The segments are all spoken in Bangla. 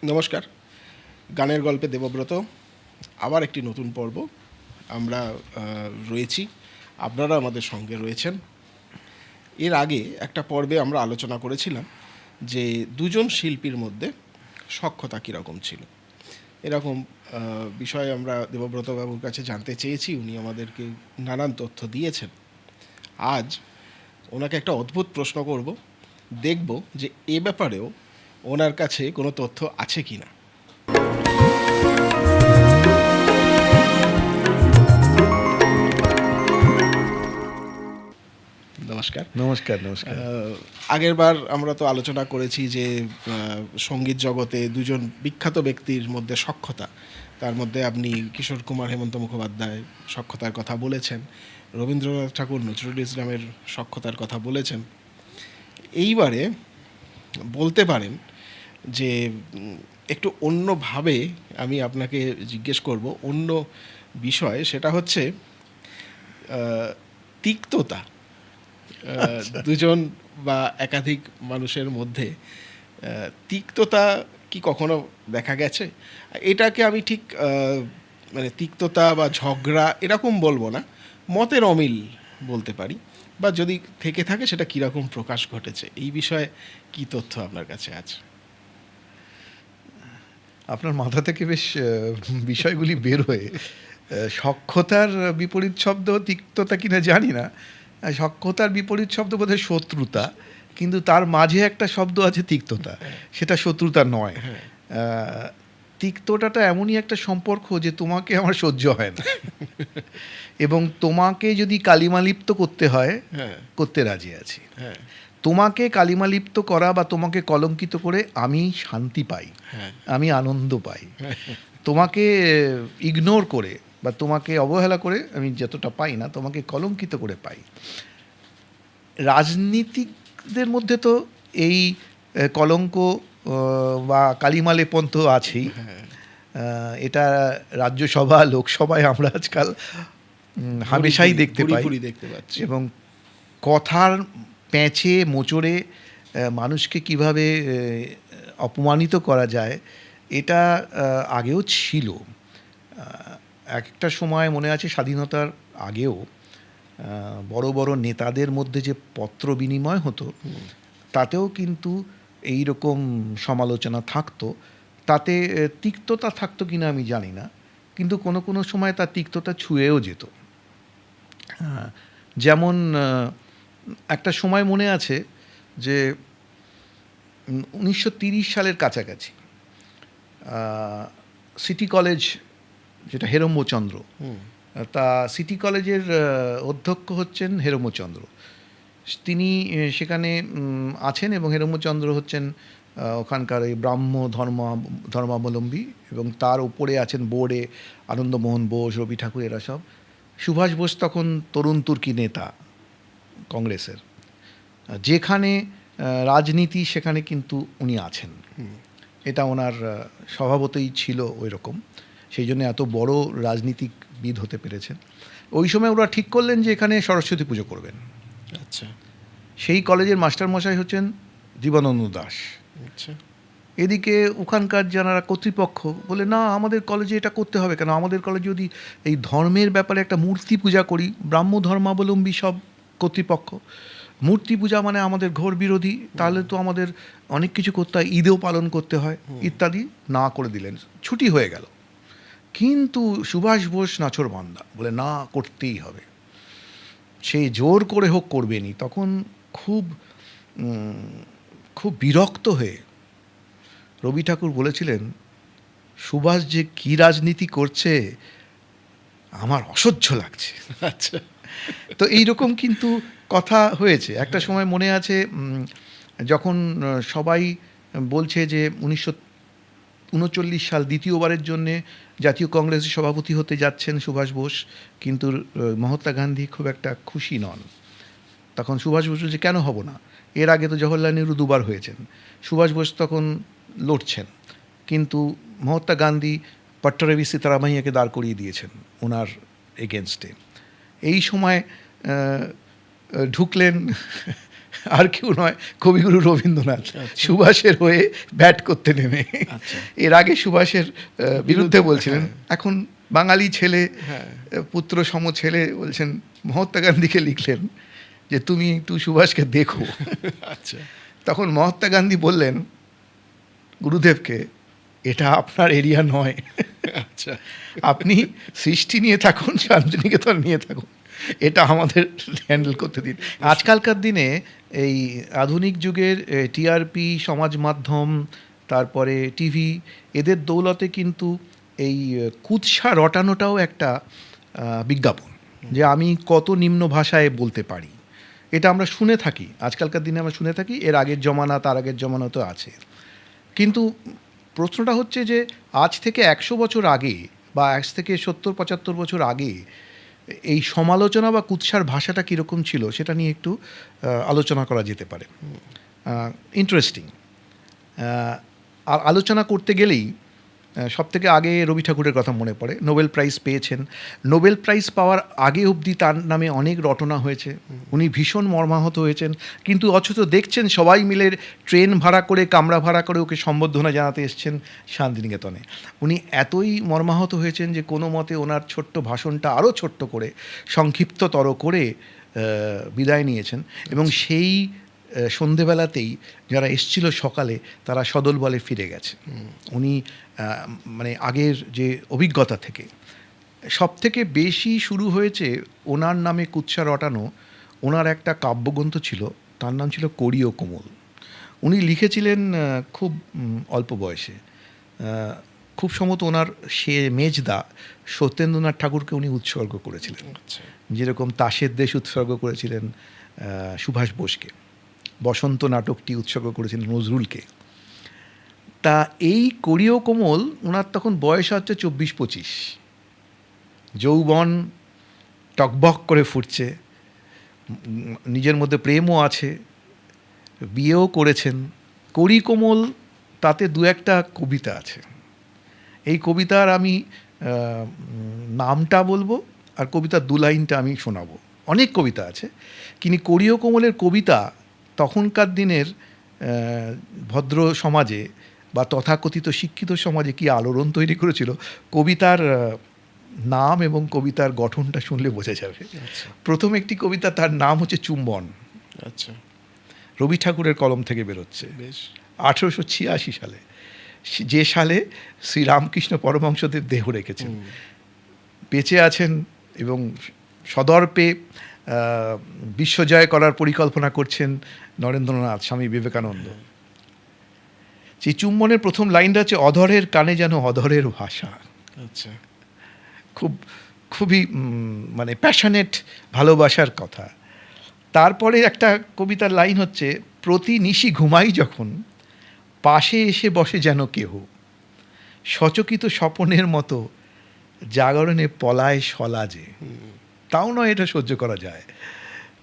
নমস্কার। গানের গল্পে দেবব্রত, আবার একটি নতুন পর্ব। আমরা রয়েছি, আপনারা আমাদের সঙ্গে রয়েছেন। এর আগে একটা পর্বে আমরা আলোচনা করেছিলাম যে দুজন শিল্পীর মধ্যে সখ্যতা কীরকম ছিল। এরকম বিষয়ে আমরা দেবব্রত বাবুর কাছে জানতে চেয়েছি, উনি আমাদেরকে নানান তথ্য দিয়েছেন। আজ ওনাকে একটা অদ্ভুত প্রশ্ন করব, দেখব যে এ ব্যাপারেও ওনার কাছে কোনো তথ্য আছে কি না। নমস্কার। নমস্কার। নমস্কার। আগের বার আমরা তো আলোচনা করেছি যে সঙ্গীত জগতে দুজন বিখ্যাত ব্যক্তির মধ্যে সখ্যতা, তার মধ্যে আপনি কিশোর কুমার হেমন্ত মুখোপাধ্যায় সখ্যতার কথা বলেছেন, রবীন্দ্রনাথ ঠাকুর নজরুল ইসলামের সখ্যতার কথা বলেছেন। এইবারে বলতে পারেন যে একটু অন্যভাবে আমি আপনাকে জিজ্ঞেস করব, অন্য বিষয়, সেটা হচ্ছে তিক্ততা। দুজন বা একাধিক মানুষের মধ্যে তিক্ততা কি কখনো দেখা গেছে? এটাকে আমি ঠিক মানে তিক্ততা বা ঝগড়া এরকম বলবো না, মতের অমিল বলতে পারি, বা যদি থেকে থাকে সেটা কীরকম প্রকাশ ঘটেছে, এই বিষয়ে কি তথ্য আপনার কাছে আছে? আপনার মাথা থেকে বেশ বিষয়গুলি বের হয়ে সখ্যতার বিপরীত শব্দ তিক্ততা কিনা জানি না। সখ্যতার বিপরীত শব্দ বোধহয় শত্রুতা, কিন্তু তার মাঝে একটা শব্দ আছে তিক্ততা, সেটা শত্রুতা নয়। তিক্ততাটা এমনই একটা সম্পর্ক যে তোমাকে আমার সহ্য হয় না, এবং তোমাকে যদি কালিমালিপ্ত করতে হয় করতে রাজি আছি। তোমাকে কালিমালিপ্ত করা বা তোমাকে কলঙ্কিত করে আমি শান্তি পাই, আমি আনন্দ পাই। তোমাকে ইগনোর করে বা তোমাকে অবহেলা করে আমি যতটা পাই না, তোমাকে কলঙ্কিত করে পাই। রাজনীতিকদের মধ্যে তো এই কলঙ্ক বা কালিমালেপন তো আছেই। এটা রাজ্যসভা লোকসভায় আমরা আজকাল হামেশাই দেখতে পাই, এবং কথার প্যাঁচে মোচড়ে মানুষকে কিভাবে অপমানিত করা যায় এটা আগেও ছিল। একটা সময় মনে আছে, স্বাধীনতার আগেও বড় বড় নেতাদের মধ্যে যে পত্র বিনিময় হতো, তাতেও কিন্তু এই রকম সমালোচনা থাকতো। তাতে তিক্ততা থাকতো কিনা আমি জানি না, কিন্তু কোনো কোনো সময় তার তিক্ততা ছুঁয়েও যেত। যেমন একটা সময় মনে আছে যে 1930 সালের কাছাকাছি সিটি কলেজ, যেটা হেরম্বচন্দ্র, তা সিটি কলেজের অধ্যক্ষ হচ্ছেন হেরম্বচন্দ্র। তিনি সেখানে আছেন, এবং হেরম্বচন্দ্র হচ্ছেন ওখানকার এই ব্রাহ্ম ধর্মাবলম্বী, এবং তার উপরে আছেন বোর্ডে আনন্দমোহন বোস, রবি ঠাকুর, এরা সব। সুভাষ বোস তখন তরুণ তুর্কি নেতা কংগ্রেসের। যেখানে রাজনীতি সেখানে কিন্তু উনি আছেন, এটা ওনার স্বভাবতই ছিল ওই রকম, সেই জন্য এত বড় রাজনীতিকবিদ হতে পেরেছেন। ওই সময় ওরা ঠিক করলেন যে এখানে সরস্বতী পুজো করবেন। আচ্ছা। সেই কলেজের মাস্টারমশাই হচ্ছেন জীবনানন্দ দাশ। আচ্ছা। এদিকে ওখানকার যারা কর্তৃপক্ষ বলে, না, আমাদের কলেজে এটা করতে হবে কেন? আমাদের কলেজে যদি এই ধর্মের ব্যাপারে একটা মূর্তি পূজা করি, ব্রাহ্ম ধর্মাবলম্বী সব কর্তৃপক্ষ, মূর্তি পূজা মানে আমাদের ঘোর বিরোধী, তাহলে তো আমাদের অনেক কিছু করতে হয়, ঈদেও পালন করতে হয় ইত্যাদি। না করে দিলেন, ছুটি হয়ে গেল। কিন্তু সুভাষ বোস নাছোড়বান্দা, বলে না, করতেই হবে, সে জোর করে হোক করবেনই। তখন খুব খুব বিরক্ত হয়ে রবি ঠাকুর বলেছিলেন, সুভাষ যে কী রাজনীতি করছে আমার অসহ্য লাগছে। আচ্ছা। তো এইরকম কিন্তু কথা হয়েছে। একটা সময় মনে আছে, যখন সবাই বলছে যে 1939 সাল দ্বিতীয়বারের জন্যে জাতীয় কংগ্রেসের সভাপতি হতে যাচ্ছেন সুভাষ বোস, কিন্তু মহাত্মা গান্ধী খুব একটা খুশি নন। তখন সুভাষ বোস বলছে, কেন হব না? এর আগে তো জওহরলাল নেহরু দুবার হয়েছেন। সুভাষ বোস তখন লড়ছেন, কিন্তু মহাত্মা গান্ধী পট্টরবি সীতারামাইয়াকে দাঁড় করিয়ে দিয়েছেন ওনার এগেনস্টে। এই সময় ঢুকলেন আর কেউ নয়, কবিগুরু রবীন্দ্রনাথ আচ্ছা। সুভাষের হয়ে ব্যাট করতে নেমে। আচ্ছা। এর আগে সুভাষের বিরুদ্ধে বলছিলেন, হ্যাঁ। এখন বাঙালি ছেলে, হ্যাঁ। পুত্র সম ছেলে বলছেন, মহাত্মা গান্ধীকে লিখলেন যে তুমি একটু সুভাষকে দেখো। আচ্ছা। তখন মহাত্মা গান্ধী বললেন গুরুদেবকে, এটা আপনার এরিয়া নয়, আচ্ছা। আপনি সৃষ্টি নিয়ে থাকুন, শান্তিনিকেতন নিয়ে থাকুন, এটা আমাদের হ্যান্ডেল করতে দিন। আজকালকার দিনে এই আধুনিক যুগের টিআরপি, সমাজ মাধ্যম, তারপরে টিভি, এদের দৌলতে কিন্তু এই কুৎসা রটানোটাও একটা বিজ্ঞাপন, যে আমি কত নিম্ন ভাষায় বলতে পারি। এটা আমরা শুনে থাকি, আজকালকার দিনে আমরা শুনে থাকি, এর আগের জমানা তার আগের জমানা তো আছে। কিন্তু প্রশ্নটা হচ্ছে যে আজ থেকে 100 বছর আগে বা আজ থেকে 70-75 বছর আগে এই সমালোচনা বা কুৎসার ভাষাটা কীরকম ছিল সেটা নিয়ে একটু আলোচনা করা যেতে পারে। ইন্টারেস্টিং। আর আলোচনা করতে গেলেই সবথেকে আগে রবি ঠাকুরের কথা মনে পড়ে। নোবেল প্রাইজ পেয়েছেন, নোবেল প্রাইজ পাওয়ার আগে অবধি তার নামে অনেক রটনা হয়েছে, উনি ভীষণ মর্মাহত হয়েছেন, কিন্তু অথচ দেখছেন সবাই মিলে ট্রেন ভাড়া করে, কামরা ভাড়া করে ওকে সম্বর্ধনা জানাতে এসছেন শান্তিনিকেতনে। উনি এতই মর্মাহত হয়েছেন যে কোনো মতে ওনার ছোট্ট ভাষণটা আরও ছোট্ট করে, সংক্ষিপ্ততর করে বিদায় নিয়েছেন। এবং সেই সন্ধেবেলাতেই যারা এসছিল সকালে, তারা সদল বলে ফিরে গেছে। উনি মানে আগের যে অভিজ্ঞতা থেকে সব থেকে বেশি শুরু হয়েছে ওনার নামে কুৎসা রটানো। ওনার একটা কাব্যগ্রন্থ ছিল, তার নাম ছিল কড়ি ও কোমল। উনি লিখেছিলেন খুব অল্প বয়সে। খুব সম্ভবত ওনার সে মেজদা সত্যেন্দ্রনাথ ঠাকুরকে উনি উৎসর্গ করেছিলেন, যেরকম তাসের দেশ উৎসর্গ করেছিলেন সুভাষ বোসকে, বসন্ত নাটকটি উৎসর্গ করেছিলেন নজরুলকে। তা এই কড়ি ও কোমল, ওনার তখন বয়স হচ্ছে 24-25, যৌবন টকবক করে ফুটছে, নিজের মধ্যে প্রেমও আছে, বিয়েও করেছেন। কড়ি কোমল তাতে দু একটা কবিতা আছে। এই কবিতার আমি নামটা বলবো আর কবিতার 2 লাইনটা আমি শোনাবো। অনেক কবিতা আছে, কিন্তু কড়ি ও কোমলের কবিতা তখনকার দিনের ভদ্র সমাজে বা তথাকথিত শিক্ষিত সমাজে কি আলোড়ন তৈরি করেছিল, কবিতার নাম এবং কবিতার গঠনটা শুনলে বোঝা যাবে। প্রথম একটি কবিতা, তার নাম হচ্ছে চুম্বন। আচ্ছা। রবি ঠাকুরের কলম থেকে বেরোচ্ছে 1886 সালে, যে সালে শ্রীরামকৃষ্ণ পরমহংসদেব দেহ রেখেছেন, বেঁচে আছেন এবং সদর্পে বিশ্বজয় করার পরিকল্পনা করছেন নরেন্দ্রনাথ, স্বামী বিবেকানন্দ। সেই চুম্বনের প্রথম লাইনটা হচ্ছে, অধরের কানে যেন অধরের ভাষা। আচ্ছা। খুবই মানে প্যাশনেট ভালোবাসার কথা। তারপরে একটা কবিতার লাইন হচ্ছে, প্রতি নিশি ঘুমাই যখন, পাশে এসে বসে যেন কেহ, সচকিত স্বপনের মতো জাগরণে পলায় সলাজে। তাও নয় এটা সহ্য করা যায়।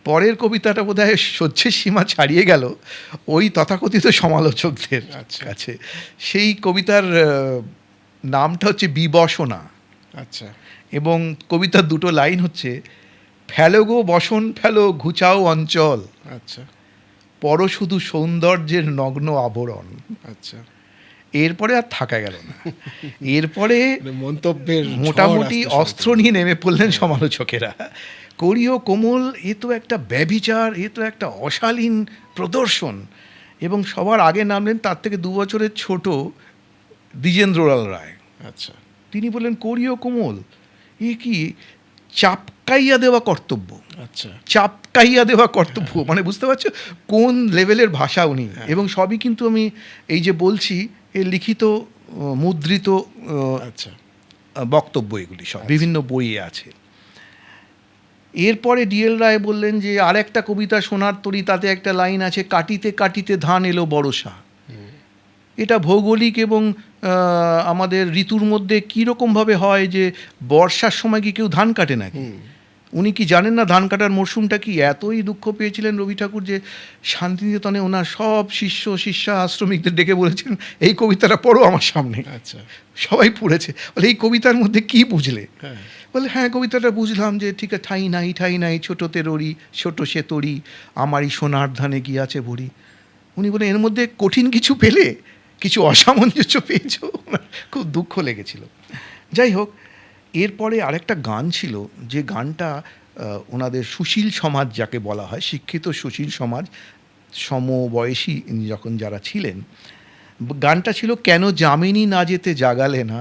পরের কবিতাটা বোধহয় সহ্যের সীমা ছাড়িয়ে গেল ওই তথাকথিত সমালোচকদের কাছে। সেই কবিতার নামটা হচ্ছে বিবসনা। আচ্ছা। এবং কবিতার 2টো লাইন হচ্ছে, ফেলো গো বসন ফেলো ঘুচাও অঞ্চল, আচ্ছা। পর শুধু সৌন্দর্যের নগ্ন আবরণ। আচ্ছা। এরপরে আর থাকা গেল না। এরপরে মন্তব্যের মোটামুটি অস্ত্র নিয়ে নেমে পড়লেন সমালোচকেরা। কড়ি ও কোমল, এ তো একটা ব্যভিচার, এ তো একটা অশালীন প্রদর্শন। এবং সবার আগে নামলেন তার থেকে 2 বছরের ছোট দ্বিজেন্দ্রলাল রায়। আচ্ছা। তিনি বললেন, কড়ি ও কোমল এ কি চাপকাইয়া দেওয়া কর্তব্য। আচ্ছা। চাপকাইয়া দেওয়া কর্তব্য, মানে বুঝতে পারছো কোন লেভেলের ভাষা উনি। এবং সবই কিন্তু আমি এই যে বলছি, এর লিখিত মুদ্রিত আচ্ছা বক্তব্য, এগুলি সব বিভিন্ন বইয়ে আছে। এরপরে ডিএল রায় বললেন যে আর একটা কবিতা সোনার তরী, তাতে একটা লাইন আছে, কাটিতে কাটিতে ধান এলো বর্ষা। এটা ভৌগোলিক এবং আমাদের ঋতুর মধ্যে কীরকমভাবে হয় যে বর্ষার সময় কি কেউ ধান কাটে নাকি? উনি কি জানেন না ধান কাটার মরশুমটা কি? এতই দুঃখ পেয়েছিলেন রবি ঠাকুর যে শান্তিনিকেতনে ওনার সব শিষ্যা আশ্রমিকদের ডেকে বলেছেন, এই কবিতাটা পড়ো আমার সামনে। আচ্ছা। সবাই পড়েছে, বলে এই কবিতার মধ্যে কি বুঝলে? বলে হ্যাঁ কবিতাটা বুঝলাম, যে ঠিক আছে, ঠাই নাই ছোটোতে রড়ি, ছোটো সে তরি, আমারই সোনার ধানে গিয়াছে ভরি। উনি বলে এর মধ্যে কঠিন কিছু পেলে, কিছু অসামঞ্জস্য পেয়েছো? ওনার খুব দুঃখ লেগেছিল। যাই হোক, এরপরে আরেকটা গান ছিল, যে গানটা ওনাদের সুশীল সমাজ যাকে বলা হয়, শিক্ষিত সুশীল সমাজ, সমবয়সী যখন যারা ছিলেন, গানটা ছিল কেন যামিনী না যেতে জাগালে না,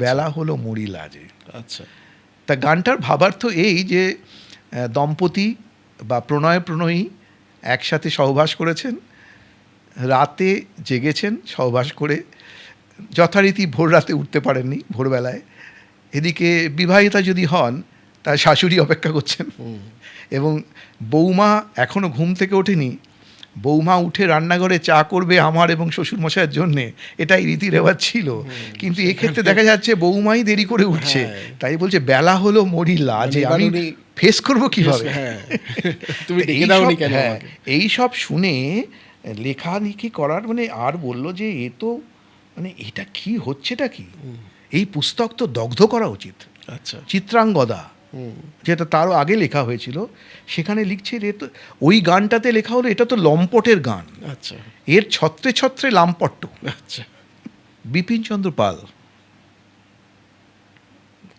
বেলা হলো মরি লাজে। আচ্ছা। তা গানটার ভাবার্থ এই যে দম্পতি বা প্রণয়ী একসাথে সহবাস করেছেন, রাতে জেগেছেন সহবাস করে, যথারীতি ভোর রাতে উঠতে পারেননি ভোরবেলায়, এদিকে বিবাহিতা যদি হন তার শাশুড়ি অপেক্ষা করছেন, এবং বৌমা এখনও ঘুম থেকে ওঠেনি, বৌমা উঠে রান্নাঘরে চা করবে আমার এবং শ্বশুরমশাইয়ের জন্যে, এটাই রীতি রেওয়াজ ছিল। কিন্তু এক্ষেত্রে দেখা যাচ্ছে বৌমাই দেরি করে উঠছে, তাই বলছে বেলা হলো মরি লাজে, আমি ফেস করবো কিভাবে? তুমি ডেকে দাওনি কেন? এই সব শুনে লেখালেখি করার মানে, আর বললো যে এ তো মানে এটা কি হচ্ছেটা কি, এই পুস্তক তো দগ্ধ করা উচিত। আচ্ছা। চিত্রাঙ্গদা, যেটা তারও আগে লেখা হয়েছিল, সেখানে লিখছে যে ওই গানটাতে লেখা হলো এটা তো লম্পটের গান। আচ্ছা। এর ছত্রে ছত্রে লাম্পট্য। আচ্ছা। বিপিনচন্দ্র পাল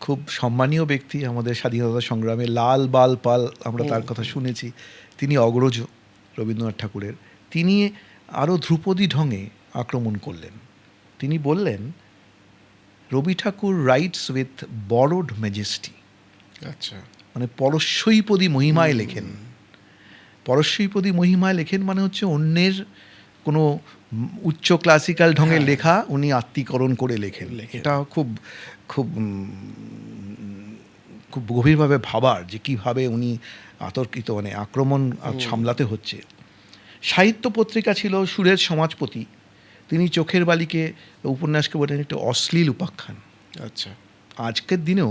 খুব সম্মানীয় ব্যক্তি আমাদের স্বাধীনতা সংগ্রামে, লাল বাল পাল আমরা তার কথা শুনেছি, তিনি অগ্রজ রবীন্দ্রনাথ ঠাকুরের। তিনি আরও ধ্রুপদী ঢঙে আক্রমণ করলেন। তিনি বললেন Rabi Thakur rights with borrowed মেজেস্টি, আচ্ছা। মানে পরস্বৈপদী মহিমায় লেখেন। পরস্বৈপদী মহিমায় লেখেন মানে হচ্ছে অন্যের কোনো উচ্চ ক্লাসিক্যাল ঢঙের লেখা উনি আত্মীকরণ করে লেখেন। এটা খুব খুব খুব গভীরভাবে ভাবার, যে কীভাবে উনি আতর্কিত, মানে আক্রমণ সামলাতে হচ্ছে। সাহিত্য পত্রিকা ছিল সুরের সমাজপতি, তিনি চোখের বালিকে উপন্যাসকে বলেন একটা অশ্লীল উপাখ্যান। আচ্ছা। আজকের দিনেও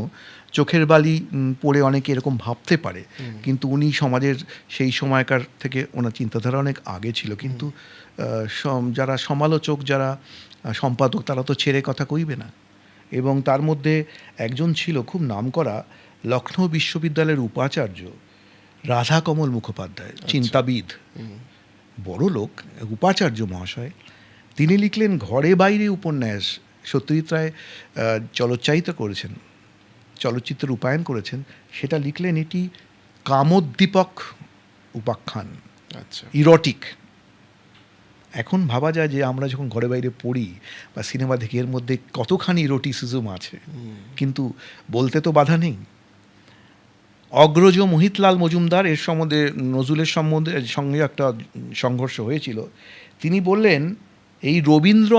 চোখের বালি পড়ে অনেকে এরকম ভাবতে পারে, কিন্তু উনি সমাজের সেই সময়কার থেকে ওনার চিন্তাধারা অনেক আগে ছিল। কিন্তু যারা সমালোচক, যারা সম্পাদক, তারা তো ছেড়ে কথা কইবে না। এবং তার মধ্যে একজন ছিল খুব নামকরা লখনৌ বিশ্ববিদ্যালয়ের উপাচার্য রাধাকমল মুখোপাধ্যায়, চিন্তাবিদ, বড় লোক, উপাচার্য মহাশয়। তিনি লিখলেন ঘরে বাইরে উপন্যাস, সত্যজিৎ রায় চলচ্চিত্র করেছেন, চলচ্চিত্র রূপায়ণ করেছেন, সেটা লিখলেন এটি কামোদ্দীপক উপাখ্যান। আচ্ছা। ইরোটিক। এখন ভাবা যায় যে আমরা যখন ঘরে বাইরে পড়ি বা সিনেমা দেখি, এর মধ্যে কতখানি ইরোটিসিজম আছে, কিন্তু বলতে তো বাধা নেই। অগ্রজ মোহিতলাল মজুমদার, এর সম্বন্ধে নজরুলের সঙ্গে একটা সংঘর্ষ হয়েছিল। তিনি বললেন এই রবীন্দ্র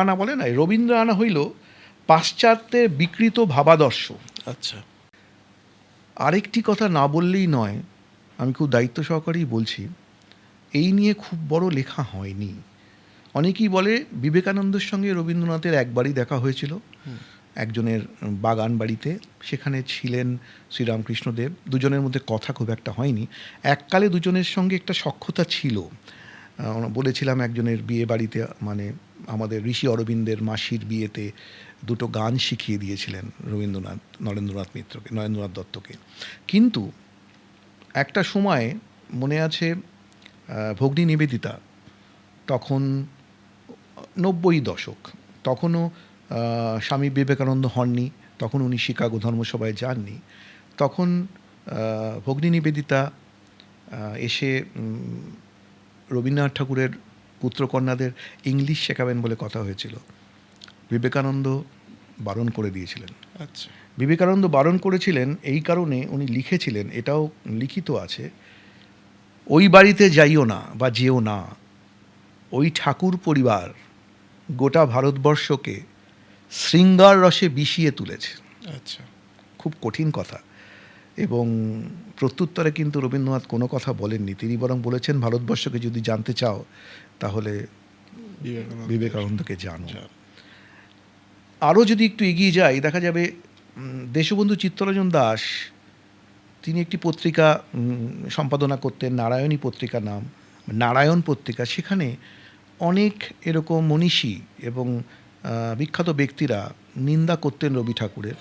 আনা বলে না, রবীন্দ্র আনা হইল পাশ্চাত্যের বিকৃত ভাবাদর্শ। আচ্ছা। আরেকটি কথা না বললেই নয়, আমি খুব দায়িত্ব সহকারেই বলছি, এই নিয়ে খুব বড় লেখা হয়নি। অনেকেই বলে বিবেকানন্দের সঙ্গে রবীন্দ্রনাথের একবারই দেখা হয়েছিল, একজনের বাগান বাড়িতে, সেখানে ছিলেন শ্রীরামকৃষ্ণদেব, দুজনের মধ্যে কথা খুব একটা হয়নি। এককালে দুজনের সঙ্গে একটা সখ্যতা ছিল। বলেছিলাম একজনের বিয়ে বাড়িতে, মানে আমাদের ঋষি অরবিন্দের মাসির বিয়েতে দুটো গান শিখিয়ে দিয়েছিলেন রবীন্দ্রনাথ নরেন্দ্রনাথ দত্তকে। কিন্তু একটা সময় মনে আছে, ভগ্নী নিবেদিতা, তখন 90 দশক, তখনও স্বামী বিবেকানন্দ হননি, তখন উনি শিকাগো ধর্মসভায় যাননি। তখন ভগ্নী নিবেদিতা এসে রবীন্দ্রনাথ ঠাকুরের পুত্রকন্যাদের ইংলিশ শেখাবেন বলে কথা হয়েছিল। বিবেকানন্দ বারণ করে দিয়েছিলেন। আচ্ছা। বিবেকানন্দ বারণ করেছিলেন এই কারণে, উনি লিখেছিলেন, এটাও লিখিত আছে, ওই বাড়িতে যাইও না বা যেও না, ওই ঠাকুর পরিবার গোটা ভারতবর্ষকে শৃঙ্গার রসে বিষিয়ে তুলেছে। আচ্ছা। খুব কঠিন কথা। এবং প্রত্যুত্তরে কিন্তু রবীন্দ্রনাথ কোনো কথা বলেননি, তিনি বরং বলেছেন ভারতবর্ষকে যদি জানতে চাও তাহলে বিবেকানন্দকে জানো। আরও যদি একটু এগিয়ে যাই, দেখা যাবে দেশবন্ধু চিত্তরঞ্জন দাস, তিনি একটি পত্রিকা সম্পাদনা করতেন, নারায়ণী পত্রিকা নাম, নারায়ণ পত্রিকা। সেখানে অনেক এরকম মনীষী এবং বিখ্যাত ব্যক্তিরা নিন্দা করতেন রবি ঠাকুরের,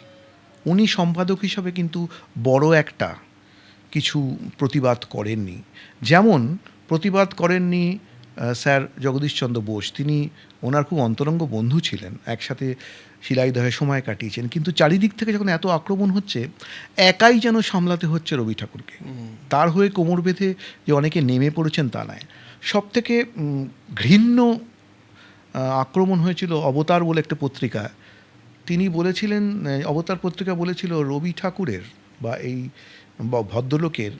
উনি সম্পাদক হিসাবে কিন্তু বড় একটা কিছু প্রতিবাদ করেননি। যেমন প্রতিবাদ করেননি স্যার জগদীশচন্দ্র বোস, তিনি ওনার খুব অন্তরঙ্গ বন্ধু ছিলেন, একসাথে শিলাইদহে সময় কাটিয়েছেন, কিন্তু চারিদিক থেকে যখন এত আক্রমণ হচ্ছে একাই যেন সামলাতে হচ্ছে রবি ঠাকুরকে। তার হয়ে কোমর বেঁধে যে অনেকে নেমে পড়েছেন তা নয়। সব থেকে ঘৃণ্য আক্রমণ হয়েছিল অবতার বলে একটা পত্রিকা। তিনি বলেছিলেন, অবতার পত্রিকা বলেছিল রবি ঠাকুরের বা এই ভদ্রলোকের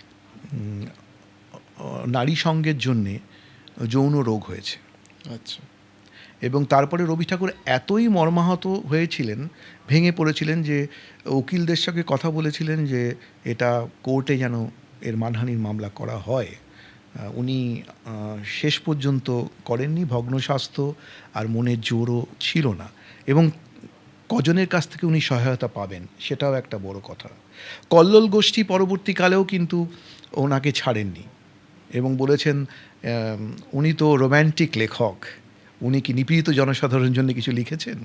নারী সঙ্গের জন্যে যৌন রোগ হয়েছে। আচ্ছা। এবং তারপরে রবি ঠাকুর এতই মর্মাহত হয়েছিলেন, ভেঙে পড়েছিলেন, যে উকিলদের সঙ্গে কথা বলেছিলেন যে এটা কোর্টে যেন এর মানহানির মামলা করা হয়। উনি শেষ পর্যন্ত করেননি, ভগ্ন স্বাস্থ্য আর মনের জোরও ছিল না, এবং কজনের কাছ থেকে উনি সহায়তা পাবেন সেটাও একটা বড় কথা। কল্লোল গোষ্ঠী পরবর্তীকালেও কিন্তু ওনাকে ছাড়েননি এবং বলেছেন উনি তো রোম্যান্টিক লেখক, উনি কি নিপীড়িত জনসাধারণের জন্য কিছু লিখেছেন?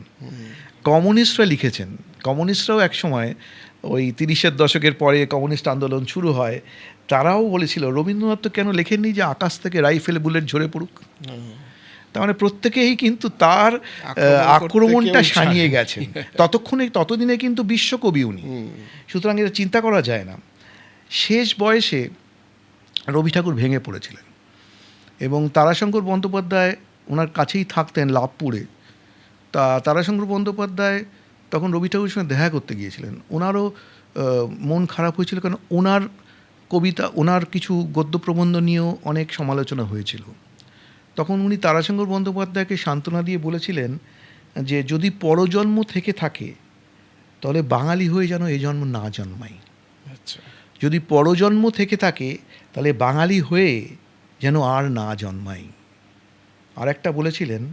কমিউনিস্টরা লিখেছেন। কমিউনিস্টরাও একসময় ওই 30-এর দশকের পরে কমিউনিস্ট আন্দোলন শুরু হয়, তারাও বলেছিল রবীন্দ্রনাথ তো কেন লেখেননি যে আকাশ থেকে রাইফেল বুলেট ঝরে পড়ুক। তার মানে প্রত্যেকেই কিন্তু তার আক্রমণটা সানিয়ে গেছেন। ততদিনে কিন্তু বিশ্বকবি উনি, সুতরাং এটা চিন্তা করা যায় না। শেষ বয়সে রবি ঠাকুর ভেঙে পড়েছিলেন এবং তারাশঙ্কর বন্দ্যোপাধ্যায় ওনার কাছেই থাকতেন লাভপুরে। তারাশঙ্কর বন্দ্যোপাধ্যায় তখন রবি ঠাকুরের সঙ্গে দেখা করতে গিয়েছিলেন। ওনারও মন খারাপ হয়েছিল, কারণ ওনার কবিতা, ওনার কিছু গদ্য প্রবন্ধ নিয়েও অনেক সমালোচনা হয়েছিল। তখন উনি তারাশঙ্কর বন্দ্যোপাধ্যায়কে সান্ত্বনা দিয়ে বলেছিলেন যে যদি পরজন্ম থেকে থাকে তাহলে বাঙালি হয়ে যেন এ জন্ম না জন্মাই। আচ্ছা। যদি পরজন্ম থেকে থাকে তাহলে বাঙালি হয়ে যেন আর না জন্মাই। আর একটা বলেছিলেন,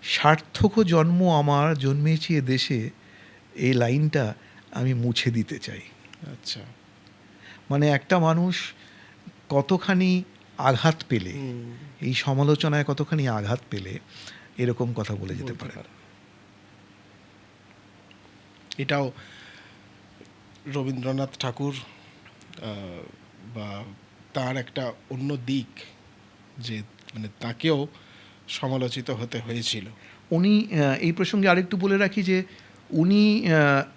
সার্থক জন্ম আমার জন্মেছি এ দেশে, এই লাইনটা আমি মুছে দিতে চাই। আচ্ছা। মানে একটা মানুষ কতখানি আঘাত পেলে, এই সমালোচনায় কতখানি আঘাত পেলে এরকম কথা বলে যেতে পারে। এটাও রবীন্দ্রনাথ ঠাকুর বা তার একটা অন্য দিক, যে মানে তাকেও সমালোচিত হতে হয়েছিল। উনি এই প্রসঙ্গে আরেকটু বলে রাখি যে উনি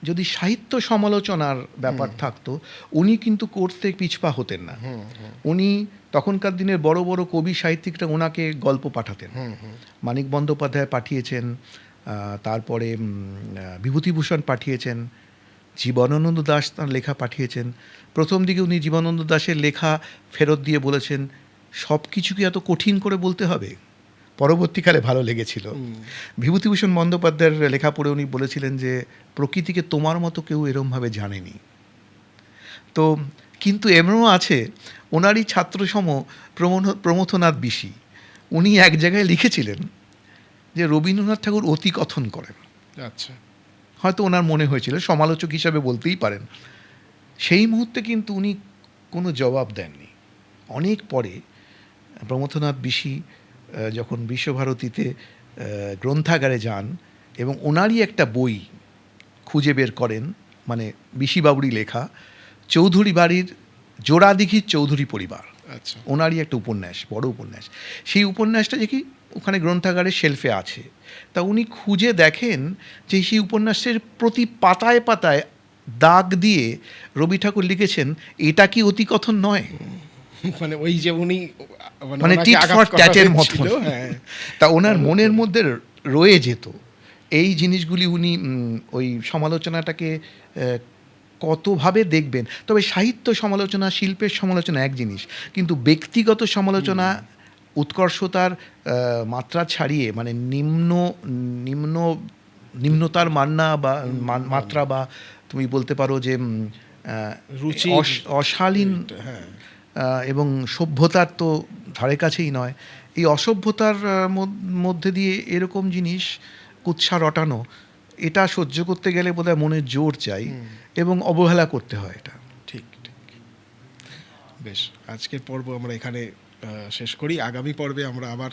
যদি সাহিত্য সমালোচনার ব্যাপার থাকতো, উনি কিন্তু করতে পিছপা হতেন না। উনি তখনকার দিনের বড় বড় কবি সাহিত্যিকরা ওনাকে গল্প পাঠাতেন। মানিক বন্দ্যোপাধ্যায় পাঠিয়েছেন, তারপরে বিভূতিভূষণ পাঠিয়েছেন, জীবনানন্দ দাশ তাঁর লেখা পাঠিয়েছেন। প্রথম দিকে উনি জীবনানন্দ দাশের লেখা ফেরত দিয়ে বলেছেন সব কিছু কি এত কঠিন করে বলতে হবে। পরবর্তীকালে ভালো লেগেছিল। বিভূতিভূষণ বন্দ্যোপাধ্যায়ের লেখা পড়ে উনি বলেছিলেন যে প্রকৃতিকে তোমার মতো কেউ এরমভাবে জানেনি। তো কিন্তু এমনও আছে, ওনারই ছাত্রসম প্রমথনাথ বিশি, উনি এক জায়গায় লিখেছিলেন যে রবীন্দ্রনাথ ঠাকুর অতিকথন করেন। আচ্ছা। হয়তো ওনার মনে হয়েছিল, সমালোচক হিসাবে বলতেই পারেন। সেই মুহূর্তে কিন্তু উনি কোনো জবাব দেননি। অনেক পরে প্রমথনাথ বিশি যখন বিশ্বভারতীতে গ্রন্থাগারে যান এবং ওনারই একটা বই খুঁজে বের করেন, মানে বিশিবাবুরই লেখা চৌধুরী বাড়ির জোড়াদিঘির চৌধুরী পরিবার, আচ্ছা। ওনারই একটা উপন্যাস, বড় উপন্যাস। সেই উপন্যাসটা যে কি ওখানে গ্রন্থাগারের শেলফে আছে, তা উনি খুঁজে দেখেন যে সেই উপন্যাসের প্রতি পাতায় পাতায় দাগ দিয়ে রবি ঠাকুর লিখেছেন এটা কি অতিকথন নয়। মানে ওই যে উনি মানে টিট ফর ট্যাটের মতো। তা ওনার মনের মধ্যে রয়ে যেত এই জিনিসগুলি। উনি ওই সমালোচনাটাকে কতভাবে দেখবেন। তবে সাহিত্য সমালোচনা, শিল্পের সমালোচনা এক জিনিস, কিন্তু ব্যক্তিগত সমালোচনা উৎকর্ষতার মাত্রা ছাড়িয়ে, মানে নিম্নতার মান্না বা মাত্রা, বা তুমি বলতে পারো যে রুচি, অশালীন এবং সভ্যতার তো ধারে কাছেই নয়। এই অসভ্যতার মধ্যে দিয়ে এরকম জিনিস কুৎসা রটানো, এটা সহ্য করতে গেলে বোধহয় মনের জোর চাই এবং অবহেলা করতে হয় এটা। ঠিক ঠিক। বেশ, আজকের পর্ব আমরা এখানে শেষ করি। আগামী পর্বে আমরা আবার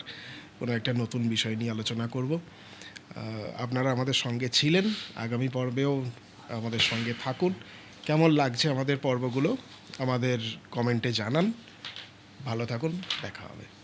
কোনো একটা নতুন বিষয় নিয়ে আলোচনা করব। আপনারা আমাদের সঙ্গে ছিলেন। আগামী পর্বেও আমাদের সঙ্গে থাকুন। কেমন লাগছে আমাদের পর্বগুলো আমাদের কমেন্টে জানান। ভালো থাকুন, দেখা হবে।